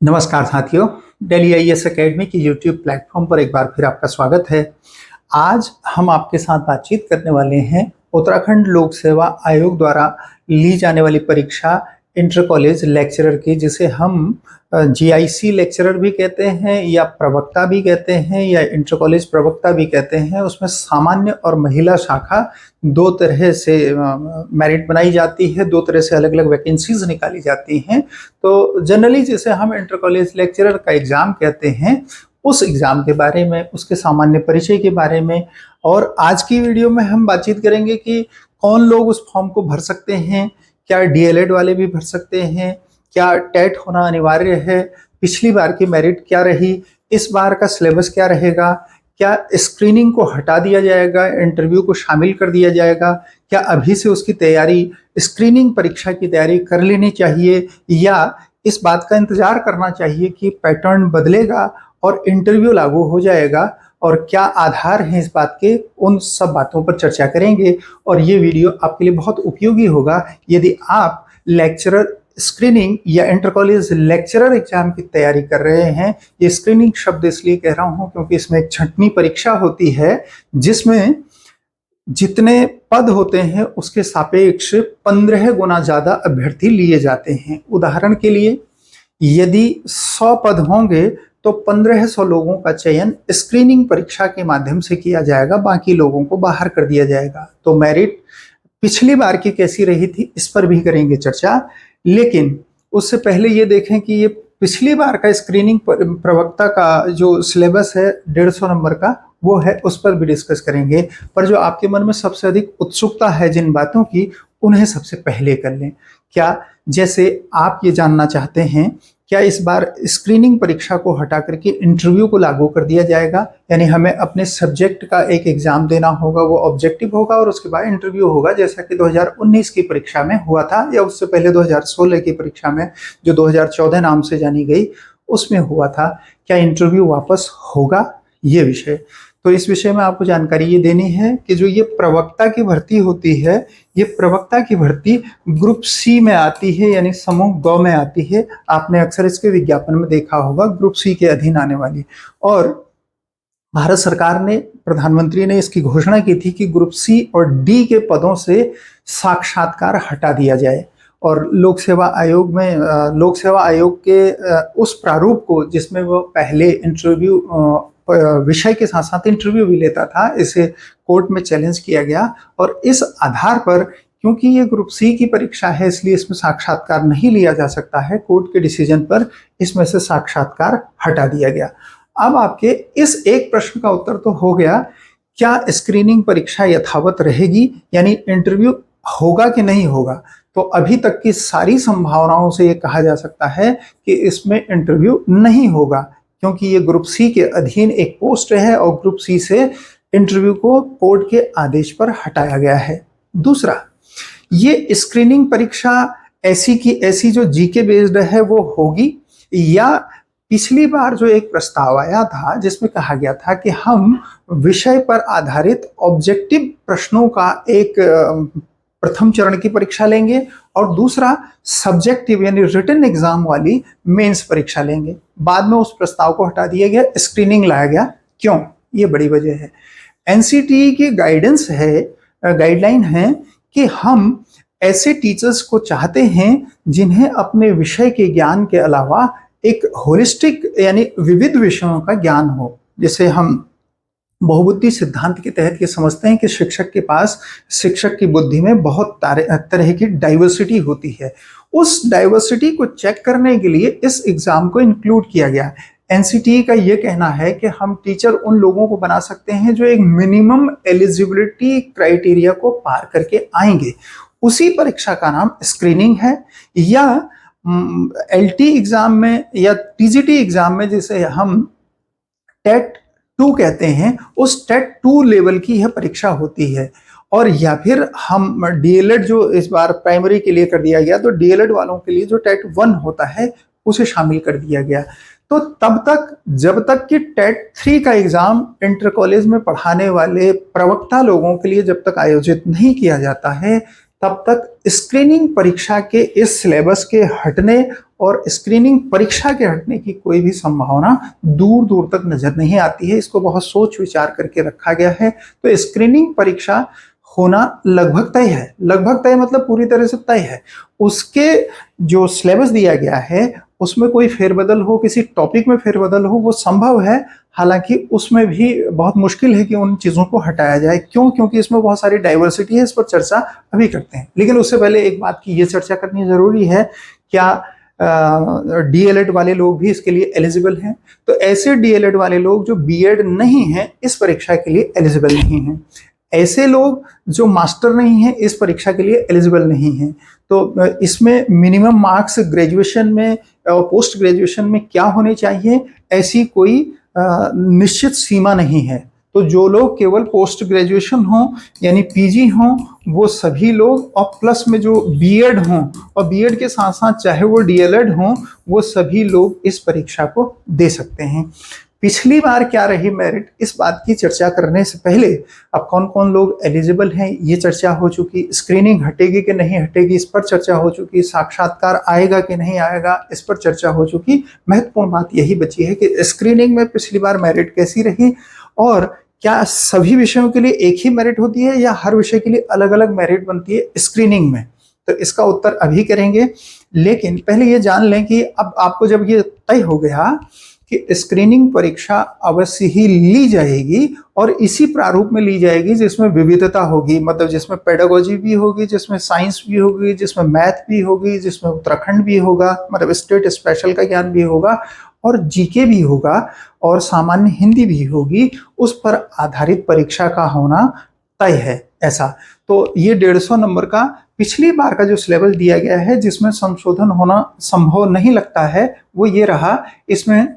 नमस्कार साथियों, Delhi IAS academy की यूट्यूब प्लेटफॉर्म पर एक बार फिर आपका स्वागत है। आज हम आपके साथ बातचीत करने वाले हैं उत्तराखंड लोक सेवा आयोग द्वारा ली जाने वाली परीक्षा इंटर कॉलेज लेक्चरर की, जिसे हम जीआईसी लेक्चरर भी कहते हैं या प्रवक्ता भी कहते हैं या इंटर कॉलेज प्रवक्ता भी कहते हैं। उसमें सामान्य और महिला शाखा दो तरह से मेरिट बनाई जाती है, दो तरह से अलग अलग वैकेंसीज निकाली जाती हैं। तो जनरली जिसे हम इंटर कॉलेज लेक्चरर का एग्ज़ाम कहते हैं, उस एग्ज़ाम के बारे में, उसके सामान्य परिचय के बारे में और आज की वीडियो में हम बातचीत करेंगे कि कौन लोग उस फॉर्म को भर सकते हैं, क्या डीएलएड वाले भी भर सकते हैं, क्या टेट होना अनिवार्य है, पिछली बार की मेरिट क्या रही, इस बार का सिलेबस क्या रहेगा, क्या स्क्रीनिंग को हटा दिया जाएगा, इंटरव्यू को शामिल कर दिया जाएगा, क्या अभी से उसकी तैयारी, स्क्रीनिंग परीक्षा की तैयारी कर लेनी चाहिए या इस बात का इंतजार करना चाहिए कि पैटर्न बदलेगा और इंटरव्यू लागू हो जाएगा, और क्या आधार हैं इस बात के, उन सब बातों पर चर्चा करेंगे। और ये वीडियो आपके लिए बहुत उपयोगी होगा यदि आप लेक्चरर स्क्रीनिंग या इंटर कॉलेज लेक्चरर एग्जाम की तैयारी कर रहे हैं। ये स्क्रीनिंग शब्द इसलिए कह रहा हूं क्योंकि इसमें एक छंटनी परीक्षा होती है जिसमें जितने पद होते हैं उसके सापेक्ष 15 गुना ज्यादा अभ्यर्थी लिए जाते हैं। उदाहरण के लिए यदि 100 पद होंगे तो 1500 लोगों का चयन स्क्रीनिंग परीक्षा के माध्यम से किया जाएगा, बाकी लोगों को बाहर कर दिया जाएगा। तो मेरिट पिछली बार की कैसी रही थी इस पर भी करेंगे चर्चा, लेकिन उससे पहले ये देखें कि ये पिछली बार का स्क्रीनिंग प्रवक्ता का जो सिलेबस है 150 नंबर का, वो है, उस पर भी डिस्कस करेंगे। पर जो आपके मन में सबसे अधिक उत्सुकता है जिन बातों की, उन्हें सबसे पहले कर लें। क्या, जैसे आप ये जानना चाहते हैं क्या इस बार स्क्रीनिंग परीक्षा को हटा करके इंटरव्यू को लागू कर दिया जाएगा, यानी हमें अपने सब्जेक्ट का एक एग्जाम देना होगा, वो ऑब्जेक्टिव होगा और उसके बाद इंटरव्यू होगा, जैसा कि 2019 की परीक्षा में हुआ था या उससे पहले 2016 की परीक्षा में जो 2014 नाम से जानी गई उसमें हुआ था। क्या इंटरव्यू वापस होगा, ये विषय। तो इस विषय में आपको जानकारी ये देनी है कि जो ये प्रवक्ता की भर्ती होती है, ये प्रवक्ता की भर्ती ग्रुप सी में आती है, यानी समूह ग में आती है। आपने अक्सर इसके विज्ञापन में देखा होगा, ग्रुप सी के अधीन आने वाली। और भारत सरकार ने, प्रधानमंत्री ने इसकी घोषणा की थी कि ग्रुप सी और डी के पदों से साक्षात्कार हटा दिया जाए और लोक सेवा आयोग में लोक सेवा आयोग के उस प्रारूप को जिसमें वो पहले इंटरव्यू विषय के साथ साथ इंटरव्यू भी लेता था, इसे कोर्ट में चैलेंज किया गया और इस आधार पर, क्योंकि ये ग्रुप सी की परीक्षा है इसलिए इसमें साक्षात्कार नहीं लिया जा सकता है, कोर्ट के डिसीजन पर इसमें से साक्षात्कार हटा दिया गया। अब आपके इस एक प्रश्न का उत्तर तो हो गया, क्या स्क्रीनिंग परीक्षा यथावत रहेगी, यानी इंटरव्यू होगा कि नहीं होगा। तो अभी तक की सारी संभावनाओं से ये कहा जा सकता है कि इसमें इंटरव्यू नहीं होगा, क्योंकि ये ग्रुप सी के अधीन एक पोस्ट है और ग्रुप सी से इंटरव्यू को कोर्ट के आदेश पर हटाया गया है। दूसरा, ये स्क्रीनिंग परीक्षा ऐसी की ऐसी जो जीके बेस्ड है वो होगी, या पिछली बार जो एक प्रस्ताव आया था जिसमें कहा गया था कि हम विषय पर आधारित ऑब्जेक्टिव प्रश्नों का एक प्रथम चरण की परीक्षा लेंगे और दूसरा सब्जेक्टिव यानी रिटन एग्जाम वाली मेंस परीक्षा लेंगे। बाद में उस प्रस्ताव को हटा दिया गया, स्क्रीनिंग लाया गया। क्यों? ये बड़ी वजह है। एनसीटीई की गाइडेंस है, गाइडलाइन है कि हम ऐसे टीचर्स को चाहते हैं जिन्हें अपने विषय के ज्ञान के अलावा एक होलिस्टिक यानी विविध विषयों का ज्ञान हो। जैसे हम बहुबुद्धि सिद्धांत के तहत ये समझते हैं कि शिक्षक के पास, शिक्षक की बुद्धि में बहुत तरह की डाइवर्सिटी होती है। उस डाइवर्सिटी को चेक करने के लिए इस एग्जाम को इंक्लूड किया गया है। एनसीटीई का ये कहना है कि हम टीचर उन लोगों को बना सकते हैं जो एक मिनिमम एलिजिबिलिटी क्राइटेरिया को पार करके आएंगे। उसी परीक्षा का नाम स्क्रीनिंग है, या एलटी एग्जाम में या टीजीटी एग्जाम में जिसे हम टेट 2 कहते हैं, उस टेट 2 लेवल की यह परीक्षा होती है। और या फिर हम डीएलएड जो इस बार प्राइमरी के लिए कर दिया गया, तो डीएलएड वालों के लिए जो टेट 1 होता है उसे शामिल कर दिया गया। तो तब तक, जब तक कि टेट 3 का एग्जाम इंटर कॉलेज में पढ़ाने वाले प्रवक्ता लोगों के लिए जब तक आयोजित नहीं किया जाता है, तब तक स्क्रीनिंग परीक्षा के इस सिलेबस के हटने और स्क्रीनिंग परीक्षा के हटने की कोई भी संभावना दूर दूर तक नजर नहीं आती है। इसको बहुत सोच विचार करके रखा गया है। तो स्क्रीनिंग परीक्षा होना लगभग तय है। लगभग तय मतलब पूरी तरह से तय है। उसके जो सिलेबस दिया गया है उसमें कोई फेरबदल हो, किसी टॉपिक में फेरबदल हो, वो संभव है। हालांकि उसमें भी बहुत मुश्किल है कि उन चीज़ों को हटाया जाए। क्यों? क्योंकि इसमें बहुत सारी डाइवर्सिटी है। इस पर चर्चा अभी करते हैं, लेकिन उससे पहले एक बात की ये चर्चा करनी जरूरी है, क्या डीएलएड वाले लोग भी इसके लिए एलिजिबल हैं? तो ऐसे डीएलएड वाले लोग जो बीएड नहीं है इस परीक्षा के लिए एलिजिबल नहीं हैं। ऐसे लोग जो मास्टर नहीं है इस परीक्षा के लिए एलिजिबल नहीं हैं। तो इसमें मिनिमम मार्क्स ग्रेजुएशन में और पोस्ट ग्रेजुएशन में क्या होने चाहिए, ऐसी कोई निश्चित सीमा नहीं है। तो जो लोग केवल पोस्ट ग्रेजुएशन हो यानी पीजी हो वो सभी लोग, और प्लस में जो बीएड हो और बीएड के साथ साथ चाहे वो डीएलएड हो, वो सभी लोग इस परीक्षा को दे सकते हैं। पिछली बार क्या रही मेरिट, इस बात की चर्चा करने से पहले अब कौन कौन लोग एलिजिबल हैं ये चर्चा हो चुकी, स्क्रीनिंग हटेगी कि नहीं हटेगी इस पर चर्चा हो चुकी, साक्षात्कार आएगा कि नहीं आएगा इस पर चर्चा हो चुकी। महत्वपूर्ण बात यही बची है कि स्क्रीनिंग में पिछली बार मेरिट कैसी रही और क्या सभी विषयों के लिए एक ही मेरिट होती है या हर विषय के लिए अलग अलग मेरिट बनती है स्क्रीनिंग में। तो इसका उत्तर अभी करेंगे, लेकिन पहले ये जान लें कि अब आपको जब ये तय हो गया कि स्क्रीनिंग परीक्षा अवश्य ही ली जाएगी और इसी प्रारूप में ली जाएगी जिसमें विविधता होगी, मतलब जिसमें पेडागोजी भी होगी, जिसमें साइंस भी होगी, जिसमें मैथ भी होगी, जिसमें उत्तराखंड भी होगा, मतलब स्टेट स्पेशल का ज्ञान भी होगा और जीके भी होगा और सामान्य हिंदी भी होगी। उस पर आधारित परीक्षा का होना तय है ऐसा। तो ये 150 नंबर का पिछली बार का जो सिलेबस दिया गया है जिसमें संशोधन होना संभव नहीं लगता है वो ये रहा। इसमें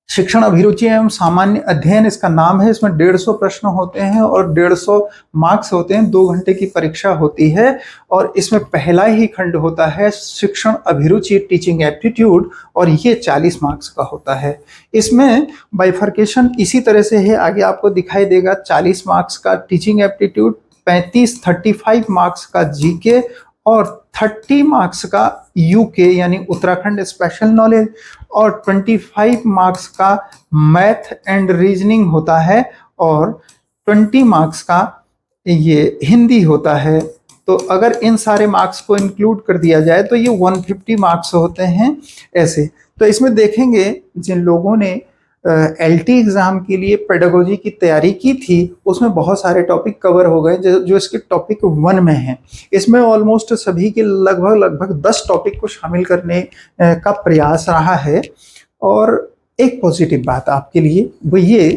शिक्षण अभिरुचि एवं सामान्य अध्ययन इसका नाम है। इसमें 150 प्रश्न होते हैं और 150 मार्क्स होते हैं। 2 घंटे की परीक्षा होती है और इसमें पहला ही खंड होता है शिक्षण अभिरुचि टीचिंग एप्टीट्यूड और ये 40 मार्क्स का होता है। इसमें बाइफर्केशन इसी तरह से है, आगे आपको दिखाई देगा। 40 मार्क्स का टीचिंग एप्टीट्यूड, 35 मार्क्स का जीके और 30 मार्क्स का यूके यानी उत्तराखंड स्पेशल नॉलेज और 25 मार्क्स का मैथ एंड रीजनिंग होता है और 20 मार्क्स का ये हिंदी होता है। तो अगर इन सारे मार्क्स को इंक्लूड कर दिया जाए तो ये 150 मार्क्स होते हैं ऐसे। तो इसमें देखेंगे जिन लोगों ने एलटी एग्जाम के लिए पेडागोजी की तैयारी की थी उसमें बहुत सारे टॉपिक कवर हो गए जो इसके टॉपिक 1 में हैं। इसमें ऑलमोस्ट सभी के लगभग 10 टॉपिक को शामिल करने का प्रयास रहा है। और एक पॉजिटिव बात आपके लिए वो ये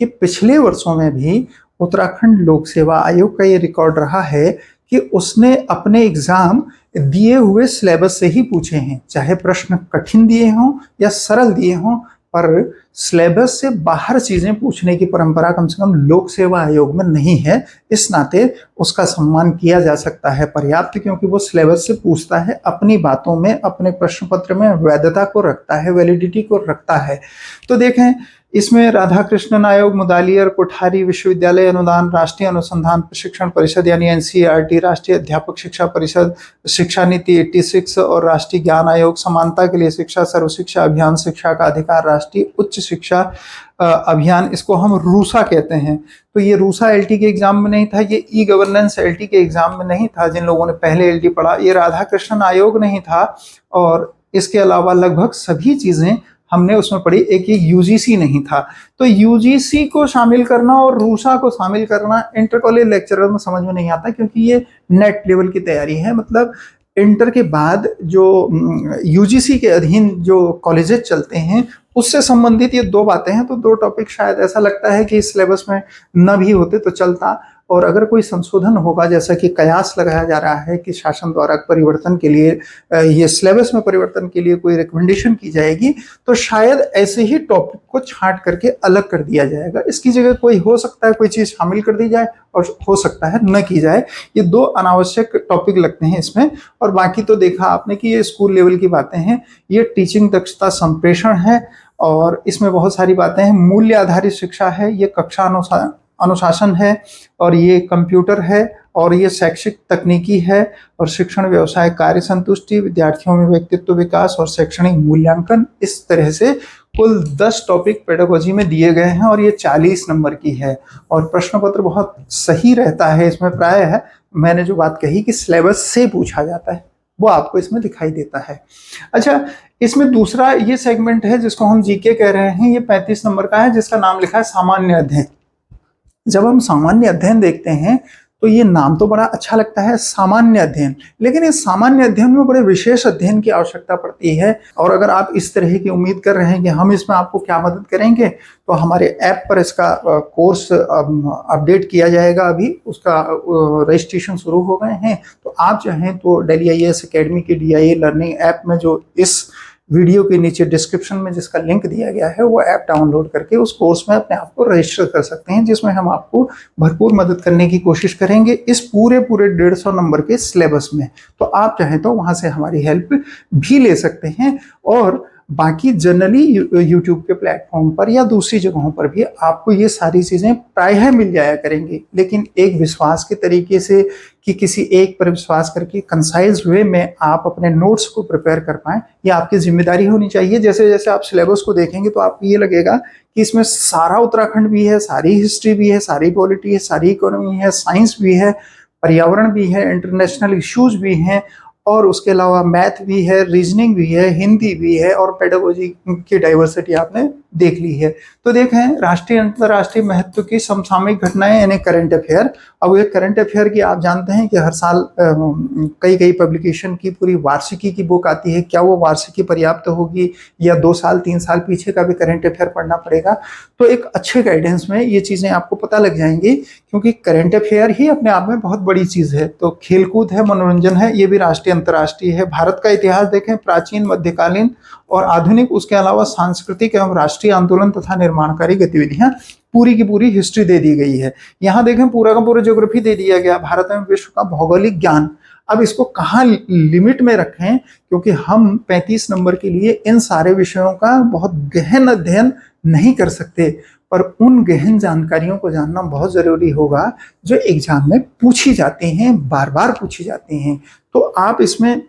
कि पिछले वर्षों में भी उत्तराखंड लोक सेवा आयोग का ये रिकॉर्ड रहा है कि उसने अपने एग्जाम दिए हुए सिलेबस से ही पूछे हैं, चाहे प्रश्न कठिन दिए हों या सरल दिए हों, पर सिलेबस से बाहर चीजें पूछने की परंपरा कम से कम लोक सेवा आयोग में नहीं है। इस नाते उसका सम्मान किया जा सकता है पर्याप्त, क्योंकि वो सिलेबस से पूछता है, अपनी बातों में अपने प्रश्न पत्र में वैधता को रखता है, वैलिडिटी को रखता है। तो देखें इसमें राधा कृष्णन आयोग, मुदालियर, कोठारी विश्वविद्यालय अनुदान, राष्ट्रीय अनुसंधान प्रशिक्षण परिषद यानी एनसीईआरटी, राष्ट्रीय अध्यापक शिक्षा परिषद, शिक्षा नीति 86 और राष्ट्रीय ज्ञान आयोग, समानता के लिए शिक्षा, सर्व शिक्षा अभियान, शिक्षा का अधिकार, राष्ट्रीय उच्च शिक्षा अभियान, इसको हम रूसा कहते हैं। तो ये रूसा एलटी के एग्जाम में नहीं था, ये ई गवर्नेंस एलटी के एग्जाम में नहीं था। जिन लोगों ने पहले एलटी पढ़ा, ये राधा कृष्णन आयोग नहीं था। और इसके अलावा लगभग सभी चीजें हमने उसमें पढ़ी। एक ये यूजीसी नहीं था। तो यूजीसी को शामिल करना और रूसा को शामिल करना इंटर कॉलेज लेक्चरर में समझ में नहीं आता, क्योंकि ये नेट लेवल की तैयारी है। मतलब इंटर के बाद जो यूजीसी के अधीन जो कॉलेजेस चलते हैं उससे संबंधित ये 2 बातें हैं। तो 2 टॉपिक शायद ऐसा लगता है कि इस सिलेबस में न भी होते तो चलता। और अगर कोई संशोधन होगा, जैसा कि कयास लगाया जा रहा है कि शासन द्वारा परिवर्तन के लिए, ये सिलेबस में परिवर्तन के लिए कोई रिकमेंडेशन की जाएगी, तो शायद ऐसे ही टॉपिक को छांट करके अलग कर दिया जाएगा। इसकी जगह कोई हो सकता है कोई चीज़ शामिल कर दी जाए और हो सकता है न की जाए। ये 2 अनावश्यक टॉपिक लगते हैं इसमें। और बाकी तो देखा आपने कि ये स्कूल लेवल की बातें हैं। ये टीचिंग दक्षता संप्रेषण है और इसमें बहुत सारी बातें हैं। मूल्य आधारित शिक्षा है, ये कक्षा अनुशासन है और ये कंप्यूटर है और ये शैक्षिक तकनीकी है और शिक्षण व्यवसाय कार्य संतुष्टि, विद्यार्थियों में व्यक्तित्व विकास और शैक्षणिक मूल्यांकन। इस तरह से कुल 10 टॉपिक पेडागोजी में दिए गए हैं और ये 40 नंबर की है। और प्रश्न पत्र बहुत सही रहता है इसमें, प्राय है मैंने जो बात कही कि सिलेबस से पूछा जाता है वो आपको इसमें दिखाई देता है। अच्छा, इसमें दूसरा ये सेगमेंट है जिसको हम जीके कह रहे हैं, ये 35 नंबर का है, जिसका नाम लिखा है सामान्य अध्ययन। जब हम सामान्य अध्ययन देखते हैं तो ये नाम तो बड़ा अच्छा लगता है, सामान्य अध्ययन, लेकिन इस सामान्य अध्ययन में बड़े विशेष अध्ययन की आवश्यकता पड़ती है। और अगर आप इस तरह की उम्मीद कर रहे हैं कि हम इसमें आपको क्या मदद करेंगे, तो हमारे ऐप पर इसका कोर्स अपडेट किया जाएगा। अभी उसका रजिस्ट्रेशन शुरू हो गए हैं, तो आप चाहें तो दिल्ली आईएएस एकेडमी के DIA लर्निंग ऐप में, जो इस वीडियो के नीचे डिस्क्रिप्शन में जिसका लिंक दिया गया है, वो ऐप डाउनलोड करके उस कोर्स में अपने आप को रजिस्टर कर सकते हैं, जिसमें हम आपको भरपूर मदद करने की कोशिश करेंगे इस पूरे 150 नंबर के सिलेबस में। तो आप चाहें तो वहां से हमारी हेल्प भी ले सकते हैं। और बाकी जनरली यूट्यूब के प्लेटफॉर्म पर या दूसरी जगहों पर भी आपको ये सारी चीज़ें प्रायः मिल जाया करेंगी, लेकिन एक विश्वास के तरीके से कि किसी एक पर विश्वास करके कंसाइज वे में आप अपने नोट्स को प्रिपेयर कर पाएं, ये आपकी जिम्मेदारी होनी चाहिए। जैसे जैसे आप सिलेबस को देखेंगे तो आपको ये लगेगा कि इसमें सारा उत्तराखंड भी है, सारी हिस्ट्री भी है, सारी पॉलिटी है, सारी इकोनॉमी है, साइंस भी है, पर्यावरण भी है, इंटरनेशनल इश्यूज भी हैं, और उसके अलावा मैथ भी है, रीजनिंग भी है, हिंदी भी है, और पेडागोजी की डाइवर्सिटी आपने देख ली है। तो देखें, राष्ट्रीय अंतर्राष्ट्रीय महत्व की समसामयिक घटनाएं यानी करंट अफेयर। अब ये करंट अफेयर की आप जानते हैं कि हर साल कई कई पब्लिकेशन की पूरी वार्षिकी की बुक आती है। क्या वो वार्षिकी पर्याप्त होगी या 2 साल 3 साल पीछे का भी करंट अफेयर पढ़ना पड़ेगा? तो एक अच्छे गाइडेंस में ये चीज़ें आपको पता लग जाएंगी, क्योंकि करंट अफेयर ही अपने आप में बहुत बड़ी चीज़ है। तो खेलकूद है, मनोरंजन है, ये भी राष्ट्रीय अंतर्राष्ट्रीय है। भारत का इतिहास देखें, प्राचीन, मध्यकालीन और आधुनिक, उसके अलावा सांस्कृतिक एवं राष्ट्रीय आंदोलन तथा निर्माणकारी गतिविधियां, पूरी की पूरी हिस्ट्री दे दी गई है। यहाँ देखें, पूरा का पूरा ज्योग्राफी दे दिया गया, भारत में विश्व का भौगोलिक ज्ञान। अब इसको कहाँ लिमिट में रखें, क्योंकि हम 35 नंबर के लिए इन सारे विषयों का बहुत गहन अध्ययन नहीं कर सकते, पर उन गहन जानकारियों को जानना बहुत जरूरी होगा जो एग्जाम में पूछी जाती हैं, बार बार पूछी जाती हैं। तो आप इसमें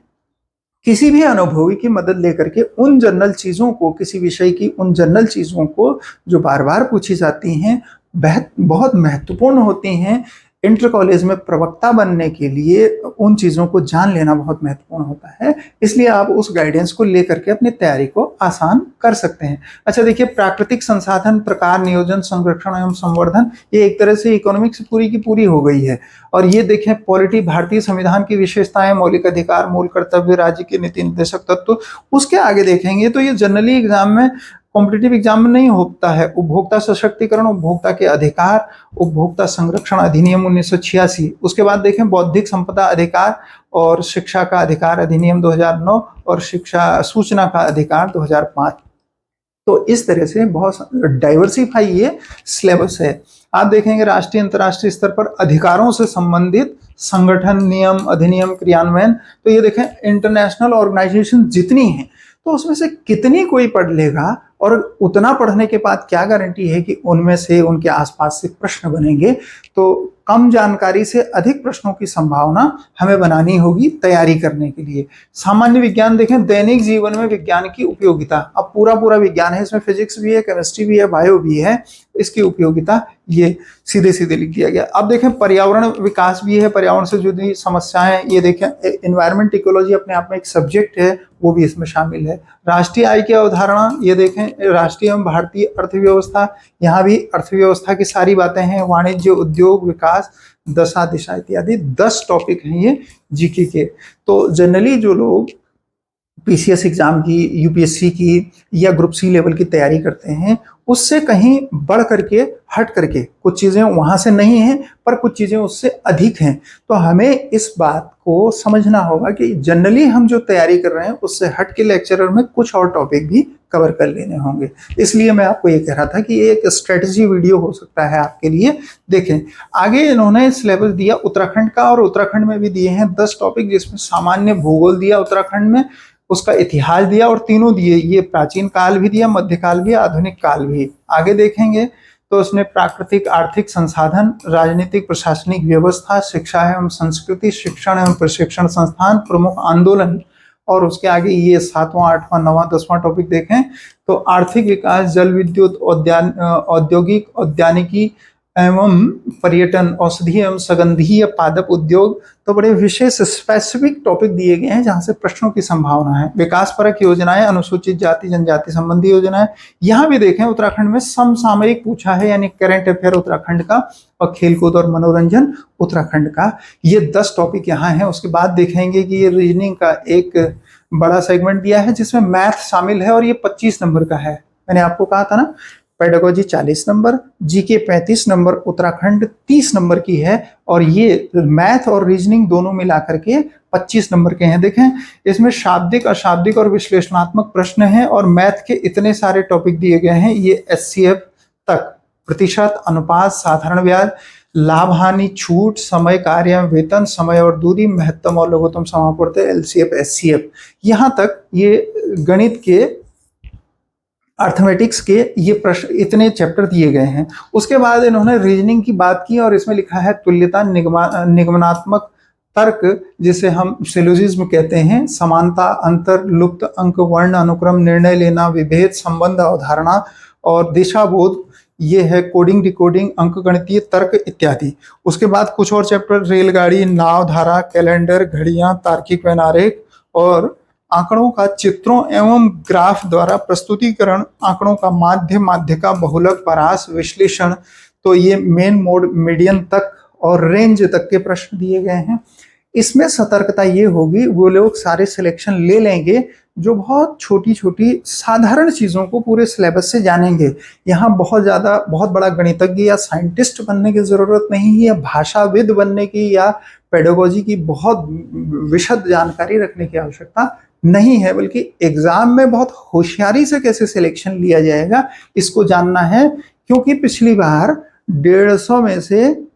किसी भी अनुभवी की मदद लेकर के उन जनरल चीज़ों को, किसी विषय की उन जनरल चीज़ों को जो बार बार पूछी जाती हैं, बहुत महत्वपूर्ण होती हैं, इंटर कॉलेज में प्रवक्ता बनने के लिए उन चीज़ों को जान लेना बहुत महत्वपूर्ण होता है। इसलिए आप उस गाइडेंस को लेकर के अपनी तैयारी को आसान कर सकते हैं। अच्छा देखिए, प्राकृतिक संसाधन प्रकार, नियोजन, संरक्षण एवं संवर्धन, ये एक तरह से इकोनॉमिक्स पूरी की पूरी हो गई है। और ये देखें, पॉलिटी, भारतीय संविधान की विशेषताएं, मौलिक अधिकार, मूल कर्तव्य, राज्य के नीति निर्देशक तत्व। उसके आगे देखेंगे तो ये जनरली एग्जाम में, कॉम्पिटिटिव एग्जाम में नहीं होता है। उपभोक्ता सशक्तिकरण, उपभोक्ता के अधिकार, उपभोक्ता संरक्षण अधिनियम 1986। उसके बाद देखें, बौद्धिक संपदा अधिकार और शिक्षा का अधिकार अधिनियम 2009 और शिक्षा सूचना का अधिकार 2005। तो इस तरह से बहुत डाइवर्सिफाई ये सिलेबस है। आप देखेंगे, राष्ट्रीय अंतर्राष्ट्रीय स्तर पर अधिकारों से संबंधित संगठन, नियम, अधिनियम, क्रियान्वयन। तो ये देखें, इंटरनेशनल ऑर्गेनाइजेशन जितनी हैं, तो उसमें से कितनी कोई पढ़ लेगा, और उतना पढ़ने के बाद क्या गारंटी है कि उनमें से, उनके आसपास से प्रश्न बनेंगे। तो कम जानकारी से अधिक प्रश्नों की संभावना हमें बनानी होगी तैयारी करने के लिए। सामान्य विज्ञान देखें, दैनिक जीवन में विज्ञान की उपयोगिता। अब पूरा पूरा विज्ञान है, इसमें फिजिक्स भी है, केमिस्ट्री भी है, बायो भी है, इसकी उपयोगिता ये सीधे सीधे लिख दिया गया। अब देखें, पर्यावरण विकास भी है, पर्यावरण से जुड़ी समस्याएं, ये देखें, एनवायरमेंट इकोलॉजी अपने आप में एक सब्जेक्ट है, वो भी इसमें शामिल है। राष्ट्रीय आय की अवधारणा, ये देखें, राष्ट्रीय एवं भारतीय अर्थव्यवस्था, यहाँ भी अर्थव्यवस्था की सारी बातें हैं। वाणिज्य, उद्योग, विकास, दशा, दिशा इत्यादि 10 टॉपिक हैं ये जीके के। तो जनरली जो लोग पीसीएस एग्जाम की, यूपीएससी की या ग्रुप सी लेवल की तैयारी करते हैं, उससे कहीं बढ़ करके, हट करके, कुछ चीज़ें वहाँ से नहीं हैं पर कुछ चीज़ें उससे अधिक हैं। तो हमें इस बात को समझना होगा कि जनरली हम जो तैयारी कर रहे हैं उससे हट के लेक्चरर में कुछ और टॉपिक भी कवर कर लेने होंगे। इसलिए मैं आपको ये कह रहा था कि ये एक स्ट्रेटजी वीडियो हो सकता है आपके लिए। देखें, आगे इन्होंने सिलेबस दिया उत्तराखंड का, और उत्तराखंड में भी दिए हैं 10 टॉपिक, जिसमें सामान्य भूगोल दिया उत्तराखंड में, उसका इतिहास दिया, और तीनों दिए, ये प्राचीन काल भी दिया, मध्यकाल भी, आधुनिक काल भी। आगे देखेंगे तो उसने प्राकृतिक आर्थिक संसाधन, राजनीतिक प्रशासनिक व्यवस्था, शिक्षा एवं संस्कृति, शिक्षण एवं प्रशिक्षण संस्थान, प्रमुख आंदोलन, और उसके आगे ये 7वां 8वां 9वां 10वां टॉपिक देखें तो आर्थिक विकास, जल विद्युत, औद्योगिक, उद्यानिकी एवं पर्यटन, औषधीय एवं सुगंधीय पादप उद्योग। तो बड़े विशेष स्पेसिफिक टॉपिक दिए गए हैं जहां से प्रश्नों की संभावना है। विकास परक योजनाएं, अनुसूचित जाति जनजाति संबंधी योजनाएं, यहाँ भी देखें उत्तराखंड में समसामयिक पूछा है, यानी करंट अफेयर उत्तराखंड का, और खेलकूद और मनोरंजन उत्तराखंड का। ये 10 टॉपिक यहाँ हैं। उसके बाद देखेंगे कि ये रीजनिंग का एक बड़ा सेगमेंट दिया है जिसमें मैथ शामिल है और ये 25 नंबर का है। मैंने आपको कहा था ना, pedagogy 40 number, GK 35 number, Uttarakhand 30 number की है, और ये मैथ और रीजनिंग दोनों मिलाकर के 25 नंबर के हैं। देखें इसमें शाब्दिक, अशाब्दिक और विश्लेषणात्मक प्रश्न हैं, और मैथ के इतने सारे टॉपिक दिए गए हैं। ये एचसीएफ तक, प्रतिशत, अनुपात, साधारण ब्याज, लाभ हानि, छूट, समय, कार्य, वेतन, समय और दूरी, महत्तम और लघुत्तम समापवर्त, एलसीएफ, एचसीएफ, यहाँ तक ये गणित के, अर्थमेटिक्स के ये प्रश्न, इतने चैप्टर दिए गए हैं। उसके बाद इन्होंने रीजनिंग की बात की और इसमें लिखा है तुल्यता, निगमनात्मक तर्क, जिसे हम सिलोजिज्म कहते हैं, समानता, अंतर, लुप्त अंक, वर्ण, अनुक्रम, निर्णय लेना, विभेद, संबंध, अवधारणा और दिशाबोध, ये है कोडिंग, डिकोडिंग, अंकगणितीय तर्क इत्यादि। उसके बाद कुछ और चैप्टर, रेलगाड़ी, नाव, धारा, कैलेंडर, घड़ियां, तार्किक वैनारेख और आंकड़ों का चित्रों एवं ग्राफ द्वारा प्रस्तुतिकरण, आंकड़ों का माध्य, माध्यिका, बहुलक, परास, विश्लेषण। तो ये मेन, मोड, मीडियन तक और रेंज तक के प्रश्न दिए गए हैं। इसमें सतर्कता ये होगी, वो लोग सारे सिलेक्शन ले लेंगे जो बहुत छोटी छोटी साधारण चीज़ों को पूरे सिलेबस से जानेंगे। यहाँ बहुत बड़ा गणितज्ञ या साइंटिस्ट बनने की ज़रूरत नहीं है, या भाषाविद बनने की या पेडागोजी की बहुत विशद जानकारी रखने की आवश्यकता नहीं है, बल्कि एग्जाम में बहुत होशियारी से कैसे सिलेक्शन लिया जाएगा इसको जानना है। क्योंकि पिछली बार 150 में से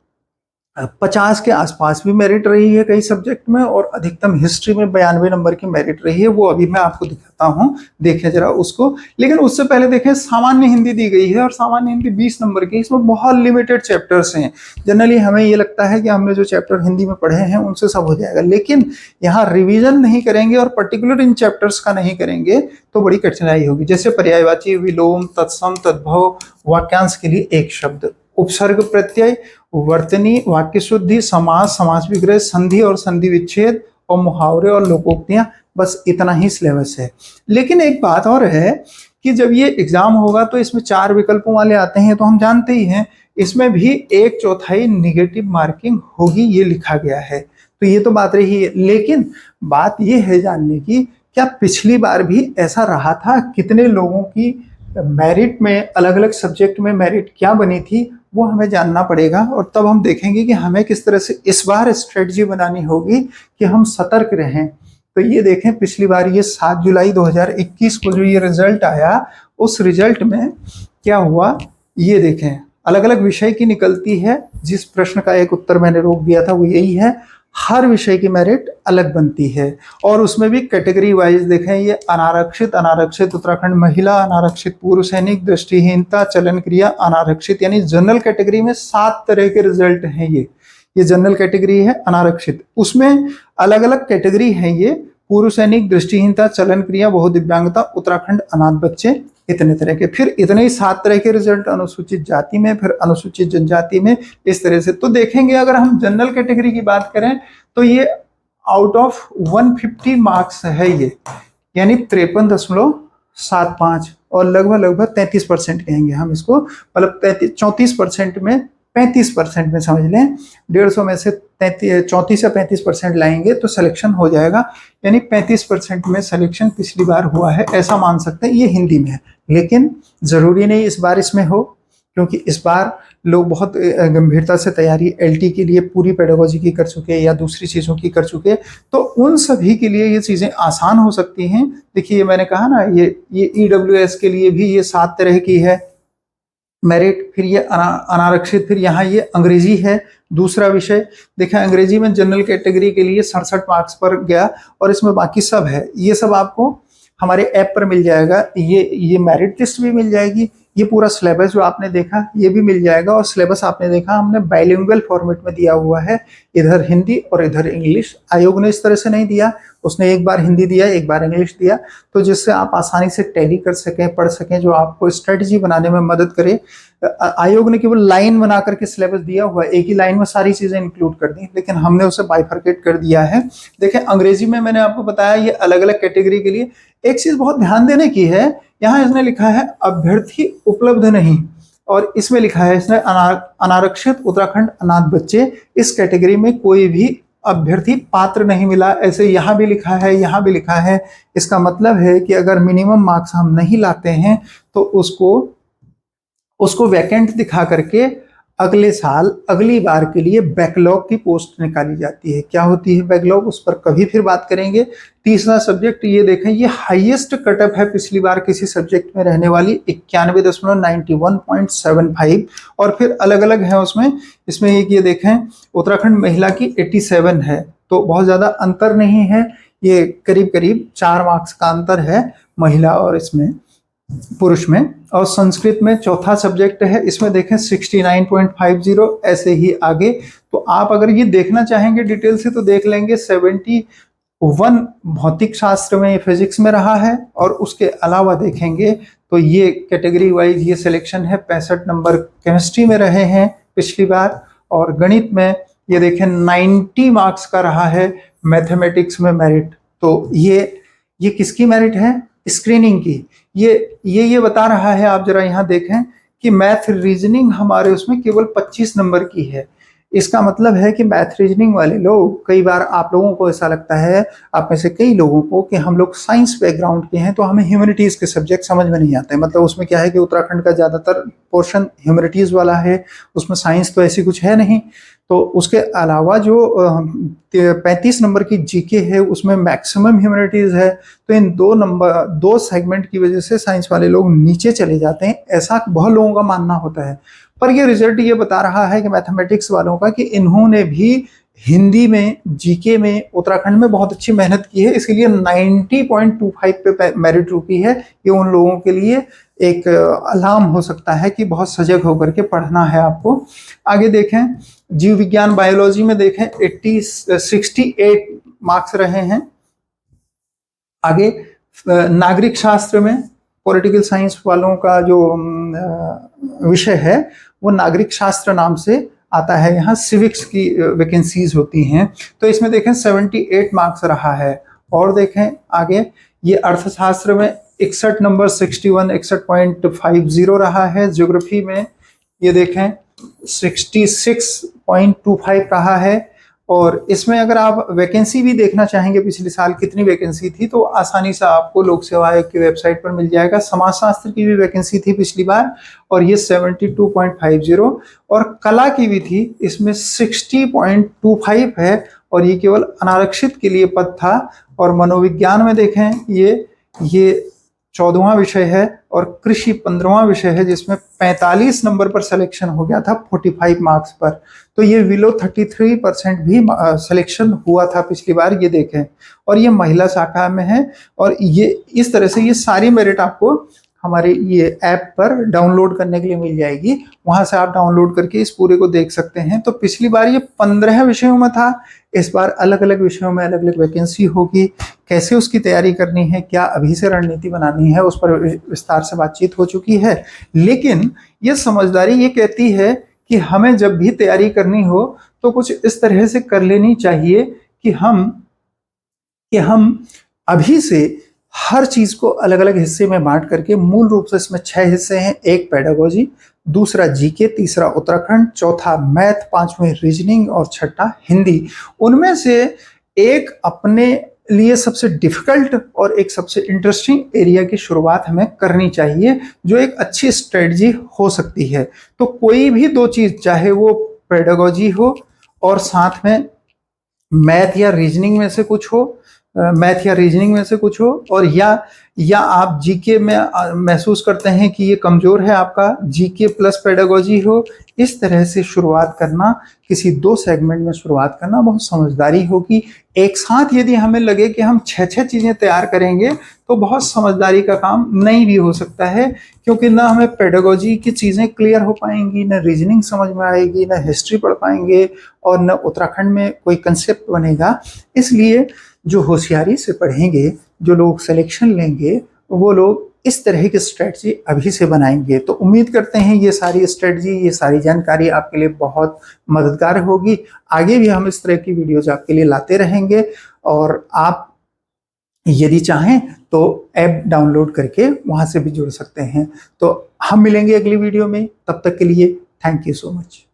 50 के आसपास भी मेरिट रही है कई सब्जेक्ट में, और अधिकतम हिस्ट्री में 92 नंबर की मेरिट रही है। वो अभी मैं आपको दिखाता हूँ, देखें जरा उसको। लेकिन उससे पहले देखें सामान्य हिंदी दी गई है, और सामान्य हिंदी 20 नंबर की, इसमें बहुत लिमिटेड चैप्टर्स हैं। जनरली हमें ये लगता है कि हमने जो चैप्टर हिंदी में पढ़े हैं उनसे सब हो जाएगा, लेकिन यहाँ रिविजन नहीं करेंगे और पर्टिकुलर इन चैप्टर्स का नहीं करेंगे तो बड़ी कठिनाई होगी। जैसे पर्यायवाची, विलोम, तत्सम, तद्भव, वाक्यांश के लिए एक शब्द, उपसर्ग, प्रत्यय, वर्तनी, वाक्य शुद्धि, समास, समास विग्रह, संधि और संधि विच्छेद, और मुहावरे और लोकोक्तियां, बस इतना ही सिलेबस है। लेकिन एक बात और है कि जब ये एग्जाम होगा तो इसमें 4 विकल्पों वाले आते हैं, तो हम जानते ही हैं इसमें भी 1/4 निगेटिव मार्किंग होगी, ये लिखा गया है। तो ये तो बात रही है, लेकिन बात ये है जानने की, क्या पिछली बार भी ऐसा रहा था? कितने लोगों की मेरिट में, अलग अलग सब्जेक्ट में मेरिट क्या बनी थी, वो हमें जानना पड़ेगा। और तब हम देखेंगे कि हमें किस तरह से इस बार स्ट्रेटजी बनानी होगी कि हम सतर्क रहें। तो ये देखें, पिछली बार ये 7 जुलाई 2021 को जो ये रिजल्ट आया, उस रिजल्ट में क्या हुआ ये देखें, अलग अलग विषय की निकलती है। जिस प्रश्न का एक उत्तर मैंने रोक दिया था वो यही है, हर विषय की मेरिट अलग बनती है। और उसमें भी कैटेगरी वाइज देखें, ये अनारक्षित, अनारक्षित उत्तराखंड महिला, अनारक्षित पूर्व सैनिक, दृष्टिहीनता, चलन क्रिया, अनारक्षित, यानी जनरल कैटेगरी में 7 तरह के रिजल्ट हैं। ये जनरल कैटेगरी है अनारक्षित, उसमें अलग अलग कैटेगरी है। ये पूर्व सैनिक, दृष्टिहीनता, चलन क्रिया, बहुदिव्यांगता, उत्तराखंड, अनाथ बच्चे, इतने तरह के। फिर इतने ही 7 तरह के रिजल्ट अनुसूचित जाति में, फिर अनुसूचित जनजाति में, इस तरह से। तो देखेंगे अगर हम जनरल कैटेगरी की बात करें तो ये आउट ऑफ 150 मार्क्स है ये, यानी 53.75, और लगभग 33% कहेंगे हम इसको, मतलब 34% में 35% में समझ लें। 150 में से 34 या 35% लाएंगे तो सिलेक्शन हो जाएगा, यानी 35% में सिलेक्शन पिछली बार हुआ है, ऐसा मान सकते हैं। ये हिंदी में है, लेकिन जरूरी नहीं इस बार इसमें हो, क्योंकि इस बार लोग बहुत गंभीरता से तैयारी एलटी के लिए पूरी पेडागोजी की कर चुके या दूसरी चीज़ों की कर चुके, तो उन सभी के लिए ये चीज़ें आसान हो सकती हैं। देखिए मैंने कहा ना, ये ईडब्ल्यूएस के लिए भी ये 7 तरह की है मेरिट। फिर ये अनारक्षित, फिर यहाँ ये अंग्रेजी है दूसरा विषय। देखें अंग्रेजी में जनरल कैटेगरी के लिए 67 मार्क्स पर गया, और इसमें बाकी सब है। ये सब आपको हमारे ऐप पर मिल जाएगा, ये मेरिट लिस्ट भी मिल जाएगी, ये पूरा सिलेबस जो आपने देखा ये भी मिल जाएगा। और सिलेबस आपने देखा हमने बाइलिंगुअल फॉर्मेट में दिया हुआ है, इधर हिंदी और इधर इंग्लिश। आयोग ने इस तरह से नहीं दिया, उसने एक बार हिंदी दिया, एक बार इंग्लिश दिया, तो जिससे आप आसानी से टैली कर सकें, पढ़ सकें, जो आपको स्ट्रेटजी बनाने में मदद करे। आयोग ने केवल लाइन बना करके सिलेबस दिया हुआ है, एक ही लाइन में सारी चीजें इंक्लूड कर दी, लेकिन हमने उसे बाइफरकेट कर दिया है। देखें अंग्रेजी में मैंने आपको बताया ये अलग अलग कैटेगरी के लिए। एक चीज बहुत ध्यान देने की है, यहाँ इसने लिखा है अभ्यर्थी उपलब्ध नहीं, और इसमें लिखा है इसने अनारक्षित उत्तराखंड अनाथ बच्चे, इस कैटेगरी में कोई भी अभ्यर्थी पात्र नहीं मिला। ऐसे यहाँ भी लिखा है, यहाँ भी लिखा है। इसका मतलब है कि अगर मिनिमम मार्क्स हम नहीं लाते हैं तो उसको वैकेंट दिखा करके अगले साल अगली बार के लिए बैकलॉग की पोस्ट निकाली जाती है। क्या होती है बैकलॉग, उस पर कभी फिर बात करेंगे। तीसरा सब्जेक्ट ये देखें, ये हाईएस्ट कटअप है पिछली बार किसी सब्जेक्ट में रहने वाली 91.91.75, और फिर अलग अलग है उसमें। इसमें एक ये देखें उत्तराखंड महिला की 87 है, तो बहुत ज़्यादा अंतर नहीं है, ये करीब करीब 4 मार्क्स का अंतर है महिला और इसमें पुरुष में। और संस्कृत में चौथा सब्जेक्ट है, इसमें देखें 69.50, ऐसे ही आगे। तो आप अगर ये देखना चाहेंगे डिटेल से तो देख लेंगे। 71 भौतिक शास्त्र में, फिजिक्स में रहा है, और उसके अलावा देखेंगे तो ये कैटेगरी वाइज ये सिलेक्शन है। 65 नंबर केमिस्ट्री में रहे हैं पिछली बार, और गणित में ये देखें 90 मार्क्स का रहा है। मैथमेटिक्स में मेरिट, तो ये किसकी मेरिट है, स्क्रीनिंग की। ये बता रहा है, आप जरा यहाँ देखें कि मैथ रीजनिंग हमारे उसमें केवल 25 नंबर की है। इसका मतलब है कि मैथ रीजनिंग वाले लोग, कई बार आप लोगों को ऐसा लगता है, आप में से कई लोगों को, कि हम लोग साइंस बैकग्राउंड के हैं तो हमें ह्यूमैनिटीज के सब्जेक्ट समझ में नहीं आते। मतलब उसमें क्या है कि उत्तराखंड का ज़्यादातर पोर्शन ह्यूमैनिटीज वाला है, उसमें साइंस तो ऐसी कुछ है नहीं। तो उसके अलावा जो 35 नंबर की जीके है उसमें मैक्सिमम ह्यूमैनिटीज है। तो इन 2 सेगमेंट की वजह से साइंस वाले लोग नीचे चले जाते हैं, ऐसा बहुत लोगों का मानना होता है। पर ये रिजल्ट ये बता रहा है कि मैथमेटिक्स वालों का, कि इन्होंने भी हिंदी में, जीके में उत्तराखंड में बहुत अच्छी मेहनत की है, इसलिए 90.25 पे मेरिट रुकी है। ये उन लोगों के लिए एक अलार्म हो सकता है कि बहुत सजग होकर के पढ़ना है आपको। आगे देखें जीव विज्ञान बायोलॉजी में देखें 68 मार्क्स रहे हैं। आगे नागरिक शास्त्र में, पॉलिटिकल साइंस वालों का जो विषय है वो नागरिक शास्त्र नाम से आता है। यहाँ सिविक्स की वैकेंसीज होती हैं, तो इसमें देखें 78 मार्क्स रहा है। और देखें आगे ये अर्थशास्त्र में 61 नंबर 61.50 रहा है। ज्योग्राफी में ये देखें 66.25 रहा है। और इसमें अगर आप वैकेंसी भी देखना चाहेंगे पिछले साल कितनी वैकेंसी थी, तो आसानी से आपको लोक सेवा आयोग की वेबसाइट पर मिल जाएगा। समाजशास्त्र की भी वैकेंसी थी पिछली बार, और ये 72.50। और कला की भी थी, इसमें 60.25 है, और ये केवल अनारक्षित के लिए पद था। और मनोविज्ञान में देखें ये 14वां विषय है, और कृषि 15वां विषय है, जिसमें 45 नंबर पर सिलेक्शन हो गया था 45 मार्क्स पर। तो ये बिलो 33% भी सिलेक्शन हुआ था पिछली बार, ये देखें। और ये महिला शाखा में है, और ये इस तरह से ये सारी मेरिट आपको हमारे ये ऐप पर डाउनलोड करने के लिए मिल जाएगी। वहां से आप डाउनलोड करके इस पूरे को देख सकते हैं। तो पिछली बार ये 15 विषयों में था, इस बार अलग अलग विषयों में अलग अलग वैकेंसी होगी। कैसे उसकी तैयारी करनी है, क्या अभी से रणनीति बनानी है, उस पर विस्तार से बातचीत हो चुकी है। लेकिन ये समझदारी ये कहती है कि हमें जब भी तैयारी करनी हो तो कुछ इस तरह से कर लेनी चाहिए कि हम अभी से हर चीज को अलग अलग हिस्से में बांट करके, मूल रूप से इसमें 6 हिस्से हैं। एक पेडागोजी, दूसरा जीके, तीसरा उत्तराखंड, चौथा मैथ, 5वें रीजनिंग और छठा हिंदी। उनमें से एक अपने लिए सबसे डिफिकल्ट और एक सबसे इंटरेस्टिंग एरिया की शुरुआत हमें करनी चाहिए, जो एक अच्छी स्ट्रेटजी हो सकती है। तो कोई भी 2 चीज, चाहे वो पेडागोजी हो और साथ में मैथ या रीजनिंग में से कुछ हो, और या आप जीके में महसूस करते हैं कि ये कमजोर है आपका, जीके प्लस पेडागोजी हो, इस तरह से शुरुआत करना, किसी 2 सेगमेंट में शुरुआत करना बहुत समझदारी होगी। एक साथ यदि हमें लगे कि हम 6-6 चीज़ें तैयार करेंगे तो बहुत समझदारी का काम नहीं भी हो सकता है, क्योंकि ना हमें पेडागोजी की चीज़ें क्लियर हो पाएंगी, ना रीजनिंग समझ में आएगी, ना हिस्ट्री पढ़ पाएंगे और न उत्तराखंड में कोई कंसेप्ट बनेगा। इसलिए जो होशियारी से पढ़ेंगे, जो लोग सिलेक्शन लेंगे, वो लोग इस तरह की स्ट्रेटजी अभी से बनाएंगे। तो उम्मीद करते हैं ये सारी स्ट्रेटजी, ये सारी जानकारी आपके लिए बहुत मददगार होगी। आगे भी हम इस तरह की वीडियोज आपके लिए लाते रहेंगे और आप यदि चाहें तो ऐप डाउनलोड करके वहां से भी जुड़ सकते हैं। तो हम मिलेंगे अगली वीडियो में, तब तक के लिए थैंक यू सो मच।